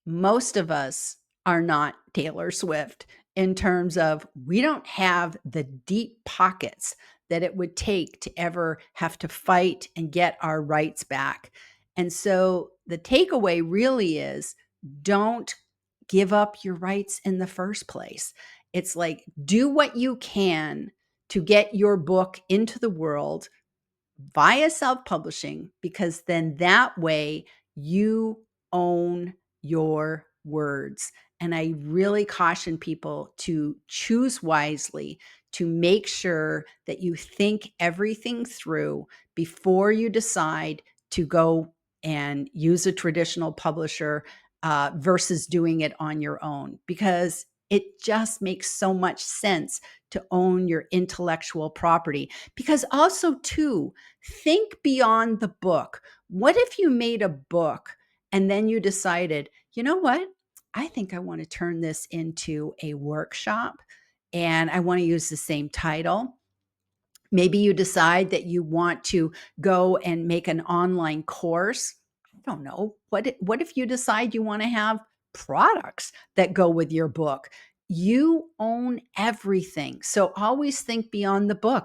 most of us are not Taylor Swift in terms of we don't have the deep pockets that it would take to ever have to fight and get our rights back. And so the takeaway really is don't give up your rights in the first place. It's like do what you can to get your book into the world via self-publishing, because then that way you own your words. And I really caution people to choose wisely, to make sure that you think everything through before you decide to go and use a traditional publisher versus doing it on your own, because it just makes so much sense to own your intellectual property. Because also, too, think beyond the book. What if you made a book and then you decided, you know what? I think I want to turn this into a workshop and I want to use the same title. Maybe you decide that you want to go and make an online course. I don't know. What if you decide you want to have products that go with your book? You own everything. So always think beyond the book.